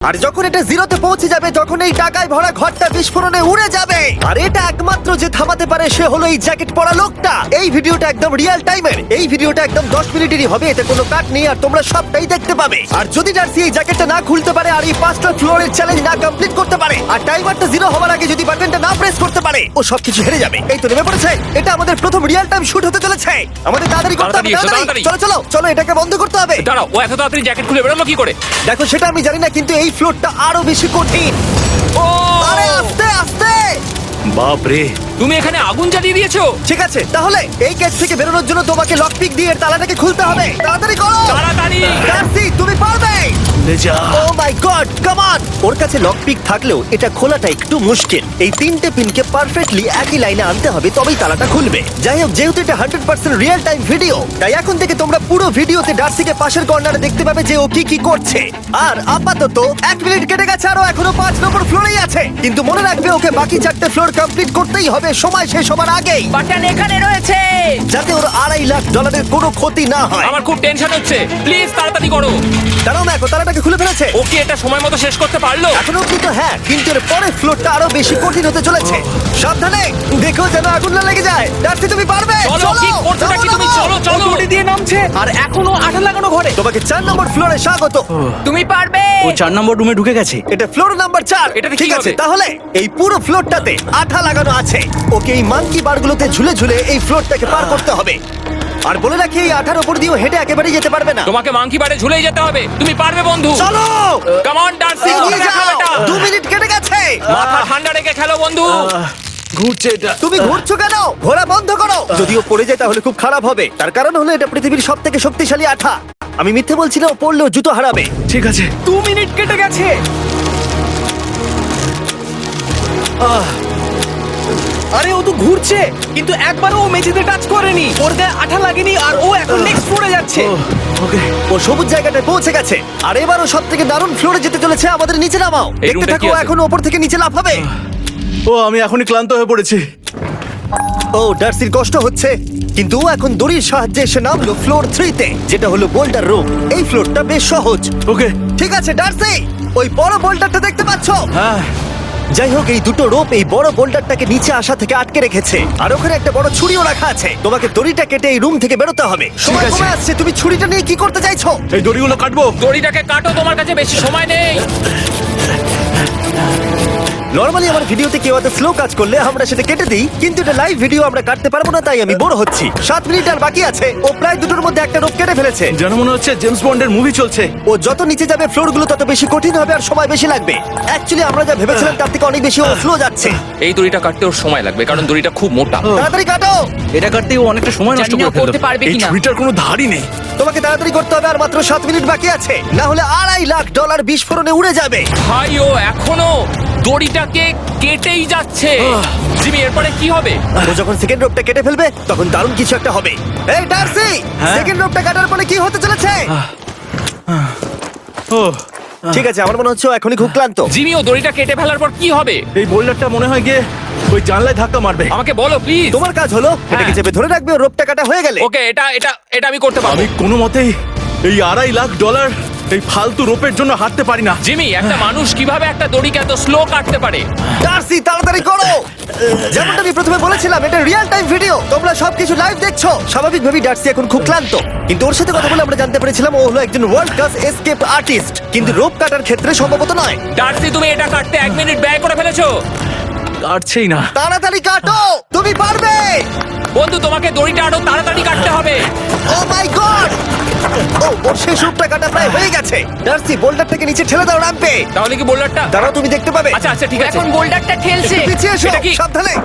আর যখন এটা জিরোতে পৌঁছে যাবে তখন এই টাকায় ভরা ঘরটা বিস্ফোরণে উড়ে যাবে। আর এটা একমাত্র যে থামাতে পারে সে হলো এই জ্যাকেট পরা লোকটা। এই ভিডিওটা একদম রিয়েল টাইমের, এই ভিডিওটা একদম 10 মিনিটেরই হবে, এতে কোনো কাট নেই আর তোমরা সবটাই দেখতে পাবে। আর যদি ডার্সি এই জ্যাকেটটা না খুলতে পারে আর এই 5টা ফ্লোরের চ্যালেঞ্জ না কমপ্লিট করতে পারে আর টাইমারটা জিরো হওয়ার আগে যদি বাটনটা না প্রেস করতে পারে, ও সবকিছু হেরে যাবে। এই তো নেমে পড়েছে, এটা আমাদের প্রথম রিয়েল টাইম শুট হতে চলেছে। আমাদের তাড়াতাড়ি করতে হবে, তাড়াতাড়ি চলো চলো চলো, এটাকে বন্ধ করতে হবে। দাঁড়াও, ও এত তাড়াতাড়ি জ্যাকেট খুলে বেরোলো কি করে? দেখো সেটা আমি জানি না, কিন্তু এই ফ্লোরটা আরো বেশি কঠিন। ও আরে আস্তে আস্তে। বাপ রে, তুমি এখানে আগুন জ্বালিয়ে দিয়েছো। ঠিক আছে, তাহলে এই গেট থেকে বেরোনোর জন্য তোমাকে লক পিক দিয়ে এর তালাটাকে খুলতে হবে। তাড়াতাড়ি করো তাড়াতাড়ি। ডার্সি, তুমি পারবে। লে যা। ও মাই গড, কাম অন। ওর কাছে লক পিক থাকলেও এটা খোলাটা একটু মুশকিল। এই 3টে পিনকে পারফেক্টলি একই লাইনে আনতে হবে, তবেই তালাটা খুলবে। যাই হোক, যেহেতু এটা 100% রিয়েল টাইম ভিডিও, তাই এখন থেকে তোমরা পুরো ভিডিওতে ডার্সিকে পাশের কর্নারে দেখতে পাবে যে ও কি কি করছে। আর আপাতত 1 মিনিট কেটে গেছে, আরো এখনো 5 নম্বর ফ্লোরেই আছে। কিন্তু মনে রাখবে ওকে বাকি 4টে ফ্লোর কমপ্লিট করতেই হবে সময় শেষ হবার আগেই, বাটন এখানে রয়েছে। যাতে ওর $2.5 লাখ কোনো ক্ষতি না হয়। আমার খুব টেনশন হচ্ছে, প্লিজ তাড়াতাড়ি করো। কারণ দেখো তালাটাকে খুলে ফেলেছে। ও কি এটা সময় মতো শেষ করতে পারলো? এখনো কিন্তু হ্যাঁ, কিন্তু এর পরের ফ্লোরটা আরো বেশি কঠিন হতে চলেছে। সাবধানে, দেখো যেন আগুন না লেগে যায়। ডার্সি, তুমি পারবে। চলো, কি করছো নাকি তুমি? চলো চলো। দড়ি দিয়ে নামছে আর এখনো আঠা লাগানো ঘরে। তোমাকে 4 নম্বর ফ্লোরে স্বাগত। তুমি পারবে। ও 4 নম্বর রুমে ঢুকে গেছে। এটা ফ্লোর নাম্বার 4। এটাতে কি ঠিক আছে, হবে? তাহলে এই পুরো ফ্লোরটাতে আঠা লাগানো আছে। ওকে এই মাঙ্কি বারগুলোতে ঝুলে ঝুলে এই ফ্লোরটাকে পার করতে হবে। আর বলে রাখি, এই আঠার উপর দিয়েও হেঁটে একেবারেই যেতে পারবে না। তোমাকে মাংকি বারে ঝুলেই যেতে হবে। তুমি পারবে বন্ধু। চলো কাম অন ডার্সি, এগিয়ে করে দেখাও যাও। এটা। 2 মিনিট কেটে গেছে। মাথা ঠান্ডা রেখে খেলো বন্ধু। ঘুরছে এটা। তুমি ঘুরছো কেন? ঘোরা বন্ধ করো। যদিও পড়ে যায় তাহলে খুব খারাপ হবে, তার কারণ হলো এটা পৃথিবীর সবথেকে শক্তিশালী আঠা। আমি মিথ্যে বলছি না, ও পড়লেও জুতো হারাবে। ঠিক আছে। 2 মিনিট কেটে গেছে। আরে ও তো ঘুরছে, কিন্তু একবারও ও মেঝেতে টাচ করেনি। ওর গায়ে আঠা লাগেনি আর ও এখন নেক্সট ফ্লোরে যাচ্ছে। ওকে। ও সবুজ জায়গাটায় পৌঁছে গেছে। আর এবারও সব থেকে দারুণ ফ্লোরে যেতে চলেছে। আমাদের নিচে নামাও। এই দেখতে রুমটা থাকো, কি ও আছে? এখন ওপর থেকে নিচে লাফাবে। ও আমি এখনই ক্লান্ত হয়ে পড়েছি। ও ডার্সির কষ্ট হচ্ছে, কিন্তু ও এখন দড়ির সাহায্যে এসে নামলো ফ্লোর 3-তে, যেটা হলো বোল্ডার রুম। এই ফ্লোরটা বেশ সহজ। ওকে। ঠিক আছে ডার্সি, ওই বড় বোল্ডারটা দেখতে পাচ্ছো? হ্যাঁ। যাই হোক, এই দুটো রোপ এই বড় বোল্ডারটাকে নিচে আসা থেকে আটকে রেখেছে। আর ওখানে একটা বড় ছুরিও রাখা আছে। তোমাকে দড়িটা কেটে এই রুম থেকে বেরোতে হবে। সময় আছে। কমে আসছে, তুমি ছুরিটা নিয়ে কি করতে চাইছো? এই দড়িগুলো কাটবো। দড়িটাকে কাটো, তোমার কাছে বেশি সময় নেই। নরমালি আমার ভিডিওতে কেউ এত স্লো কাজ করলে আমরা সেটা কেটে দিই, কিন্তু এটা লাইভ ভিডিও, আমরা কাটতে পারবো না, তাই আমি বোর হচ্ছি। 7 মিনিট আর বাকি আছে। ও প্রায় দুটোর মধ্যে একটা রোপ কেটে ফেলেছে। যেন মনে হচ্ছে জেমস বন্ডের মুভি চলছে। ও যত নিচে যাবে ফ্লোরগুলো তত বেশি কঠিন হবে আর সময় বেশি লাগবে। অ্যাকচুয়ালি আমরা যা ভেবেছিলাম তার থেকে অনেক বেশি ও স্লো যাচ্ছে। এই দড়িটা কাটতে ওর সময় লাগবে, কারণ দড়িটা খুব মোটা। তাড়াতাড়ি কাটো। এটা কাটতেই ও অনেকটা সময় নষ্ট জানি না করে ফেললো। করতে পারবে এই কিনা। ছুরিটার কোনো ধারই নেই। তোমাকে তাড়াতাড়ি করতে হবে, আর মাত্র 7 মিনিট বাকি আছে, না হলে $2.5 লাখ বিস্ফোরণে উড়ে যাবে। ভাই ও এখনো দড়িটাকে কেটেই যাচ্ছে। জিমি, এরপরে কি হবে? ও যখন সেকেন্ড রোপটা কেটে ফেলবে তখন দারুণ কিছু একটা হবে। এই ডার্সি, হ্যাঁ? সেকেন্ড রোপটা কাটার পরে কি হতে চলেছে? ও ঠিক আছে, আমার মনে হচ্ছে ও এখনই খুব ক্লান্ত। জিমি, ও দড়িটা কেটে ফেলার পর কি হবে? এই বোল্ডারটা মনে হয় গিয়ে ওই জানলায় ধাক্কা মারবে। আমাকে বলো প্লিজ। তোমার কাজ হলো এটাকে চেপে ধরে রাখবে, ও রোপটা কাটা হয়ে গেলে। ওকে, এটা এটা এটা আমি করতে পারবো। আমি কোনো মতেই এই $2.5 লাখ এই ফালতু রোপের জন্য হাঁটতে পারি না। জিমি, একটা মানুষ কিভাবে একটা দড়িকে এত স্লো কাটতে পারে? ডার্সি, তাড়াতাড়ি করো। যেমনটা আমি প্রথমে বলেছিলাম, এটা রিয়েল টাইম ভিডিও, তোমরা সবকিছু লাইভ দেখছো। স্বাভাবিকভাবেই ডার্সি এখন খুব ক্লান্ত, কিন্তু ওর সাথে কথা বলে আমরা জানতে পেরেছিলাম ও হলো একজন ওয়ার্ল্ড ক্লাস এসকেপ আর্টিস্ট, কিন্তু রোপ কাটার ক্ষেত্রে সম্ভবত নয়। ডার্সি, তুমি এটা কাটতে 1 মিনিট ব্যয় করে ফেলেছো। কাটছেই না। তাড়াতাড়ি কাটো, তুমি পারবে। বন্ধু, তোমাকে দড়িটা আরো তাড়াতাড়ি কাটতে হবে। ও মাই গড! ও, ওর শেষ রূপটা কাটা প্রায় হয়ে গেছে। ডার্সি, বোল্ডার থেকে নিচে ঠেলে দাও রাম্পে। তাহলে কি বোল্ডারটা? দাঁড়াও, তুমি দেখতে পাবে। আচ্ছা আচ্ছা, ঠিক আছে। এখন বোল্ডারটা ঠেলছে। একটু পিছিয়ে এসো, এটা কি? সাবধানে।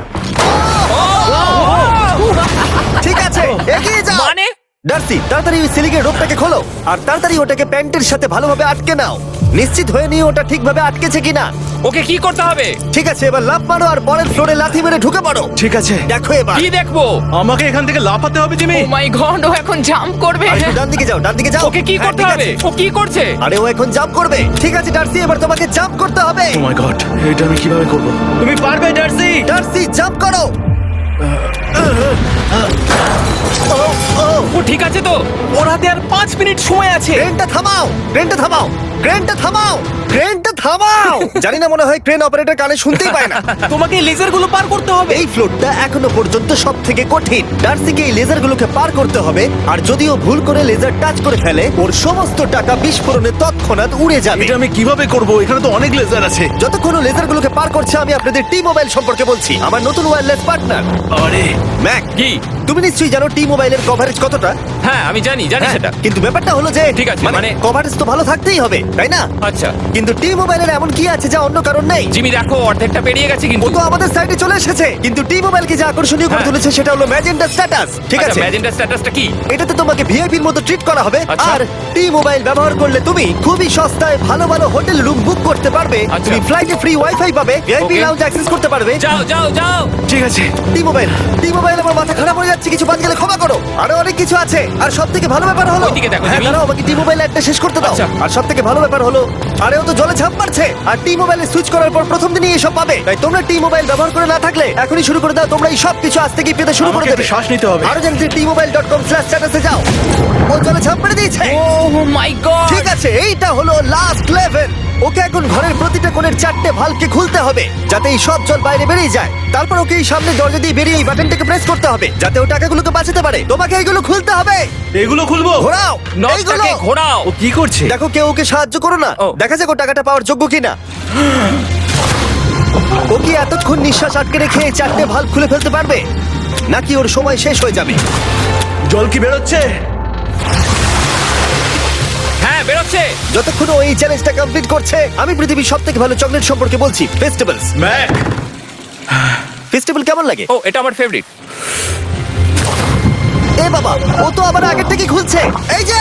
ঠিক আছে, এগিয়ে যাও। মানে? ডার্সি, তাড়াতাড়ি ওই সিলিংয়ের রোপটাকে খোলো আর তাড়াতাড়ি ওটাকে প্যান্টের সাথে ভালোভাবে আটকে নাও। নিশ্চিত হয়ে নিও ওটা ঠিকভাবে আটকেছে কিনা। ওকে কি করতে হবে? ঠিক আছে, এবার লাফ মারো আর পরের ফ্লোরে লাথি মেরে ঢুকে পড়ো। ঠিক আছে। দেখো এবার। কি দেখবো? আমাকে এখান থেকে লাফাতে হবে জিমি। ও মাই গড, ও এখন জাম্প করবে। আর একটু ডান দিকে যাও, ডান দিকে যাও। ওকে কি হ্যাঁ, করতে ঠিক হবে? আছে। ও কি করছে? আরে ও এখন জাম্প করবে। ঠিক আছে ডার্সি, এবার তোমাকে জাম্প করতে হবে। ও মাই গড, এটা আমি কিভাবে করব? তুমি পারবে ডার্সি। ডার্সি, জাম্প করো। ও ঠিক আছে তো? ওর হাতে আর 5 মিনিট সময় আছে। ক্রেনটা থামাও, ক্রেনটা থামাও, ক্রেনটা থামাও, ক্রেনটা থামাও। জানি না, মনে হয় ক্রেন অপারেটর কানে শুনতেই পায় না। তোমাকে লেজার গুলো পার করতে হবে। এই ফ্লোরটা এখনো পর্যন্ত সব থেকে কঠিন। ডার্সিকে এই লেজারগুলোকে পার করতে হবে, আর যদিও ভুল করে লেজার টাচ করে ফেলে, ওর সমস্ত টাকা বিস্ফোরণে তৎক্ষণাৎ উড়ে যাবে। এটা আমি কিভাবে করব? এখানে তো অনেক লেজার আছে। যতক্ষণ ও লেজারগুলোকে পার করছে, আমি আপনাদের টি মোবাইল সম্পর্কে বলছি, আমার নতুন ওয়্যারলেস পার্টনার। আরে ম্যাক, কি? তুমি নিশ্চয়ই জানো টি মোবাইলের কভারেজ কতটা? হ্যাঁ আমি জানি সেটা। কিন্তু ব্যাপারটা হলো যে ঠিক আছে, মানে- কভারেজ তো ভালো থাকতেই হবে, তাই না? আচ্ছা কিন্তু টি মোবাইলের এমন কি আছে যা অন্য কারণ নেই? জিমি দেখো অর্ধেকটা পেরিয়ে গেছে ও কিন্তু। তো আমাদের সাইডে চলে এসেছে, কিন্তু টি মোবাইলকে যে আকর্ষণীয় করে হ্যাঁ। তুলেছে সেটা হলো ম্যাজেন্টা স্ট্যাটাস। ঠিক আছে, ম্যাজেন্টা স্ট্যাটাসটা কি? এটাতে তোমাকে ভিআইপির মতো ট্রিট করা হবে। আচ্ছা। আর টি মোবাইল ব্যবহার করলে তুমি খুবই সস্তায় ভালো ভালো হোটেল রুম বুক করতে পারবে। আচ্ছা। তুমি ফ্লাইটে ফ্রি ওয়াইফাই পাবে, ভিআইপি Okay. লাউঞ্জ অ্যাক্সেস করতে পারবে। যাও যাও যাও। ঠিক আছে। টি মোবাইল আমার মাথা খারাপ হয়ে যাচ্ছে, কিছু বাদ গেলে ক্ষমা করো। আরো অনেক কিছু আছে, আর সব থেকে ভালো ব্যাপার হলো, ওইদিকে দেখো, হ্যাঁ জিমি। দাঁড়াও, আমাকে টি মোবাইল একটা শেষ করতে দাও। আচ্ছা। আর সব থেকে ভালো ব্যাপার হলো, আরে ও তো জলে ঝাঁপ মারছে, আর টি মোবাইলে সুইচ করার পর প্রথম দিনই এসব পাবে। তাই তোমরা টি মোবাইল ব্যবহার করে না থাকলে এখনই শুরু করে দাও। তোমরা এই সব কিছু আজ থেকেই পেতে শুরু করে আমাকে দেবে। একটু শ্বাস নিতে হবে। আরো জানতে tmobile.com/status এ যাও। ও জলে ঝাঁপ মেরে দিয়েছে। ও মাই গড। ঠিক আছে, এইটা হলো লাস্ট লেভেল। ওকে এখন ঘরের প্রতিটা কোণের 4টে ভালভকে খুলতে হবে, যাতে এই সব জল বাইরে বেরিয়ে যায়। তারপর ওকে এই সামনে দরজা দিয়ে বেরিয়ে এই বাটনটাকে প্রেস করতে হবে, যাতে ও টাকাগুলোকে বাঁচাতে পারে। তোমাকে এইগুলো খুলতে হবে। এগুলো খুলবো? ঘোরাও এইগুলো। নটটাকে ঘোরাও। ও কি করছে? দেখো কেউ ওকে সাহায্য করো না, ও। দেখা যাক ও টাকাটা পাওয়ার যোগ্য কিনা। ও কি এতক্ষণ নিঃশ্বাস আটকে রেখে এই 4টে ভালভ খুলে ফেলতে পারবে, নাকি ওর সময় শেষ হয়ে যাবে? জল কি বেরোচ্ছে? হ্যাঁ বেরোচ্ছে। যতক্ষণ ও এই চ্যালেঞ্জটা কমপ্লিট করছে, আমি পৃথিবীর সবথেকে ভালো চকলেট সম্পর্কে বলছি, ফেস্টিভ্যালস। ম্যাক, ফেস্টিভ্যাল কেমন লাগে? ও এটা আমার ফেভারিট। এ বাবা, ও তো আবার আগের থেকে খুলছে। এই যে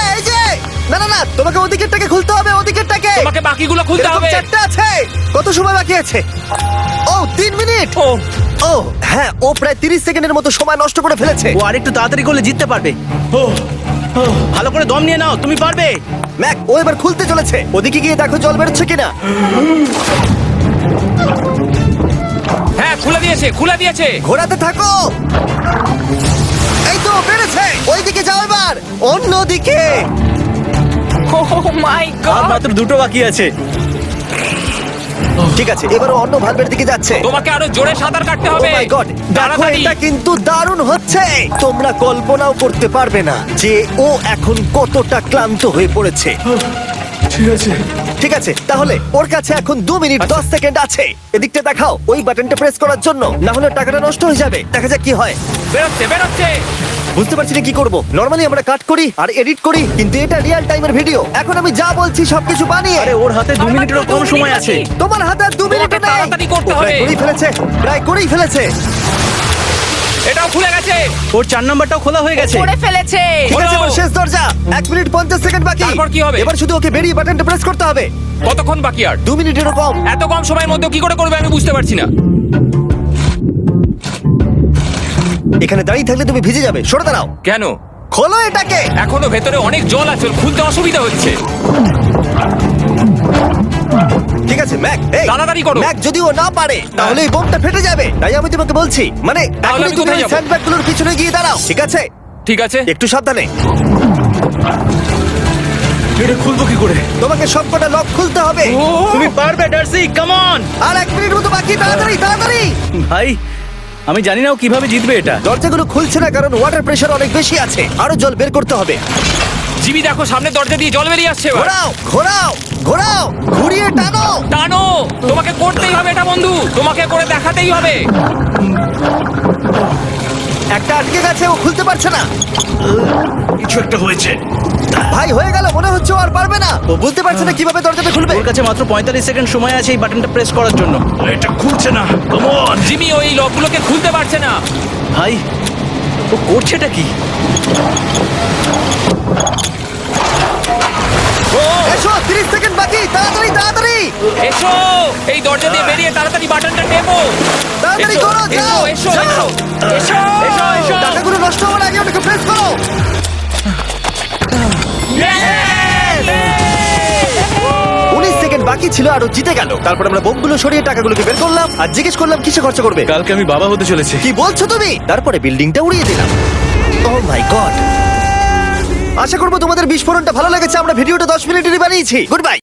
না না না, তোমাকে ওদিকেরটাকে খুলতে হবে, ওদিকেরটাকে। তোমাকে বাকিগুলো খুলতে এরকম হবে। 4টে আছে। কত সময় বাকি আছে? ও 3 মিনিট। ও ও হ্যাঁ, ও প্রায় 30 সেকেন্ডের মতো সময় নষ্ট করে ফেলেছে। ও আরেকটু তাড়াতাড়ি করলে জিততে পারবে। ও ভালো করে দম নিয়ে নাও, তুমি পারবে। ম্যাক, ও এবার খুলতে চলেছে। ওদিকে গিয়ে দেখো জল বেরোচ্ছে কিনা। হ্যাঁ খুলে দিয়েছে। ঘোরাতে থাকো। এই তো বেড়েছে। ওইদিকে যাও এবার, অন্যদিকে। ও মাই আর গড। মাত্র দুটো বাকি আছে। ঠিক আছে, এবার ও অন্য ভালভের দিকে যাচ্ছে। তোমাকে আরো জোরে সাঁতার কাটতে Oh হবে। my God! দেখো, তাড়াতাড়ি। এটা কিন্তু দারুণ হচ্ছে। তোমরা কল্পনাও করতে পারবে না যে ও এখন কতটা ক্লান্ত হয়ে পড়েছে। ঠিক আছে। ঠিক আছে, তাহলে ওর কাছে এখন 2 মিনিট 10 সেকেন্ড আছে। এদিকটা দেখাও, ওই বাটনটা প্রেস করার জন্য, না হলে টাকাটা নষ্ট হয়ে যাবে। দেখা যাক কি হয়। বেরোচ্ছে। বুঝতে পারছি না কি করব। নরমালি আমরা কাট করি আর এডিট করি, কিন্তু এটা রিয়েল টাইমের ভিডিও। এখন আমি যা বলছি সবকিছু বানিয়ে। আরে ওর হাতে 2 মিনিটেরও কম সময় আছে। তোমার হাতে আর 2 মিনিট তোমাকে নেই। তাড়াতাড়ি করতে ও প্রায় হবে। করেই ফেলেছে। এটাও খুলে গেছে। ওর 4 নাম্বারটাও খোলা হয়ে গেছে। করে ফেলেছে। ঠিক আছে, এবার শেষ দরজা। 1 মিনিট 50 সেকেন্ড বাকি। তারপর কি হবে? এবার শুধু ওকে বেরিয়ে বাটনটা প্রেস করতে হবে। কতক্ষণ বাকি আর? 2 মিনিটেরও কম। এত কম সময়ের মধ্যে কি করে করবে আমি বুঝতে পারছি না। এখানে দাঁড়িয়ে থাকলে তুমি ভিজে যাবে, সরে দাঁড়াও। কেন? খোলো এটাকে। এখনো ভেতরে অনেক জল আছে, ওর খুলতে অসুবিধা হচ্ছে। ঠিক আছে ম্যাক, এই তাড়াতাড়ি করো। ম্যাক, যদি ও না পারে তাহলে এই বোমটা ফেটে যাবে। তাই আমি তোমাকে বলছি, মানে তাহলে এখনই আমি তুমি কোথায় ওই যাবো? স্যান্ডব্যাগগুলোর পিছনে গিয়ে দাঁড়াও, ঠিক আছে? ঠিক আছে। একটু সাবধানে। এটা খুলবো কি করে? তোমাকে সবকটা লক খুলতে হবে। তুমি পারবে ডার্সি, কাম অন। আর 1 মিনিট মতো বাকি, তাড়াতাড়ি। ভাই আমি জানি না ও কিভাবে জিতবে এটা। দরজাগুলো খুলছে না কারণ ওয়াটার প্রেশার অনেক বেশি আছে। আরো জল বের করতে হবে। জিমি দেখো সামনে দরজা দিয়ে জল বেরিয়ে আসছে এবার। ঘোরাও, ঘুরিয়ে টানো। টানো। তোমাকে করতেই হবে এটা বন্ধু, তোমাকে করে দেখাতেই হবে। একটা আটকে গেছে, ও খুলতে পারছে না। কিছু একটা হয়েছে। ভাই হয়ে গেল, মনে হচ্ছে ও আর পারবে না। ও বুঝতে পারছে না কিভাবে দরজাটা খুলবে। ওর কাছে মাত্র 45 সেকেন্ড সময় আছে এই বাটনটা প্রেস করার জন্য। এটা খুলছে না। Come on. জিমি ওই লকগুলোকে খুলতে পারছে না। ভাই ও করছেটা কি? ও এসো, 30 সেকেন্ড বাকি, তাড়াতাড়ি। এসো, এই দরজা দিয়ে বেরিয়ে তাড়াতাড়ি বাটনটা টেপো। তাড়াতাড়ি এসো, করো, যাও, এসো, যাও। এসো, এসো, এসো। টাকাগুলো নষ্ট হওয়ার আগে ওটাকে প্রেস করো। 19 সেকেন্ড বাকি ছিল আর ও জিতে গেল। তারপর আমরা বোমগুলো সরিয়ে টাকাগুলোকে বের করলাম আর জিজ্ঞেস করলাম কিসে খরচা করবে। কালকে আমি বাবা হতে চলেছি। কি বলছো তুমি? তারপরে বিল্ডিংটা উড়িয়ে দিলাম। ও মাই গড। আশা করবো তোমাদের বিস্ফোরণটা ভালো লেগেছে। আমরা ভিডিওটা 10 মিনিটেরই বানিয়েছি। Good bye.